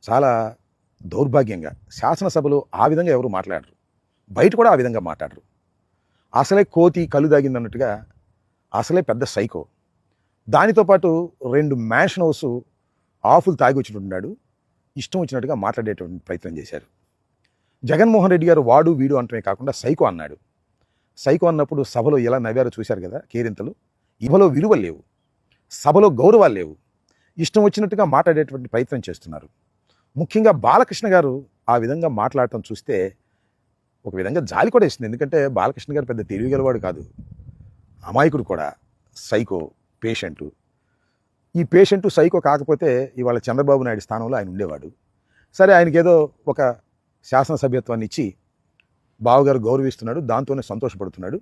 చాలా దౌర్భాగ్యంగా శాసనసభలో ఆ విధంగా ఎవరు మాట్లాడరు. బయట కూడా ఆ విధంగా మాట్లాడరు. అసలే కోతి కళ్ళు దాగిందన్నట్టుగా అసలే పెద్ద సైకో. దానితో పాటు 2 మ్యాన్షన్ హౌస్ ఆఫులు తాగి వచ్చినట్టున్నాడు. ఇష్టం వచ్చినట్టుగా మాట్లాడేటువంటి ప్రయత్నం చేశారు. జగన్మోహన్ రెడ్డి గారు వాడు వీడు అంటమే కాకుండా సైకో అన్నాడు. సైకో అన్నప్పుడు సభలో ఎలా నవ్వారో చూశారు కదా కేరింతలు. ఇవలో విలువలు లేవు, సభలో గౌరవాలు లేవు, ఇష్టం వచ్చినట్టుగా మాట్లాడేటువంటి ప్రయత్నం చేస్తున్నారు. ముఖ్యంగా బాలకృష్ణ గారు ఆ విధంగా మాట్లాడటం చూస్తే ఒక విధంగా జాలి కూడా ఇస్తుంది. ఎందుకంటే బాలకృష్ణ గారు పెద్ద తెలివిగలవాడు కాదు, అమాయకుడు కూడా, సైకో, పేషెంటు. ఈ పేషెంటు సైకో కాకపోతే ఇవాళ చంద్రబాబు నాయుడు స్థానంలో ఆయన ఉండేవాడు. సరే, ఆయనకి ఏదో ఒక శాసనసభ్యత్వాన్ని ఇచ్చి బావగారు గౌరవిస్తున్నాడు, దాంతోనే సంతోషపడుతున్నాడు.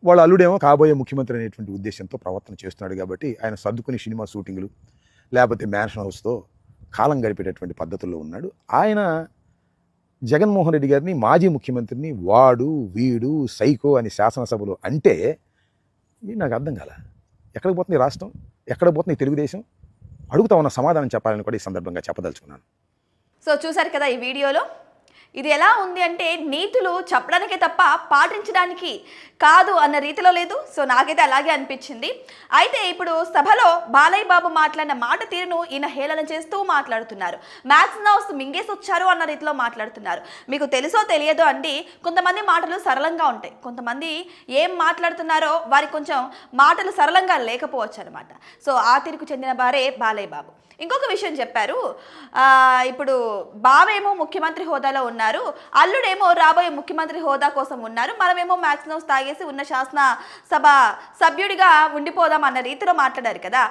వాళ్ళ అల్లుడేమో కాబోయే ముఖ్యమంత్రి అనేటువంటి ఉద్దేశంతో ప్రవర్తన చేస్తున్నాడు కాబట్టి ఆయన సర్దుకుని సినిమా షూటింగ్లు లేకపోతే మ్యాన్షన్ హౌస్తో కాలం గడిపేటటువంటి పద్ధతుల్లో ఉన్నాడు. ఆయన జగన్మోహన్ రెడ్డి గారిని, మాజీ ముఖ్యమంత్రిని వాడు వీడు సైకో అని శాసనసభలో అంటే ఇది నాకు అర్థం కాల. ఎక్కడికి పోతుంది రాష్ట్రం, ఎక్కడ పోతుంది తెలుగుదేశం? అడుగుతా ఉన్న సమాధానం చెప్పాలని కూడా ఈ సందర్భంగా చెప్పదలుచుకున్నాను. సో చూసారు కదా ఈ వీడియోలో, ఇది ఎలా ఉంది అంటే నీతులు చెప్పడానికే తప్ప పాటించడానికి కాదు అన్న రీతిలో లేదు. సో నాకైతే అలాగే అనిపించింది. అయితే ఇప్పుడు సభలో బాలయ్య బాబు మాట్లాడిన మాట తీరును ఈయన హేళన చేస్తూ మాట్లాడుతున్నారు. మ్యాథ్స్ హౌస్ మింగేసి వచ్చారు అన్న రీతిలో మాట్లాడుతున్నారు. మీకు తెలుసో తెలియదో అండి, కొంతమంది మాటలు సరళంగా ఉంటాయి, కొంతమంది ఏం మాట్లాడుతున్నారో వారికి కొంచెం మాటలు సరళంగా లేకపోవచ్చు అనమాట. సో ఆ తీరుకు చెందిన వారే బాలయ్య బాబు. ఇంకొక విషయం చెప్పారు, ఇప్పుడు బావేమో ముఖ్యమంత్రి హోదాలో ఉన్నారు, అల్లుడేమో రాబోయే ముఖ్యమంత్రి హోదా కోసం ఉన్నారు, మనమేమో మ్యాక్స్ హౌస్ తాగేసి ఉన్న శాసన సభ సభ్యుడిగా ఉండిపోదాం అన్న రీతిలో మాట్లాడారు కదా.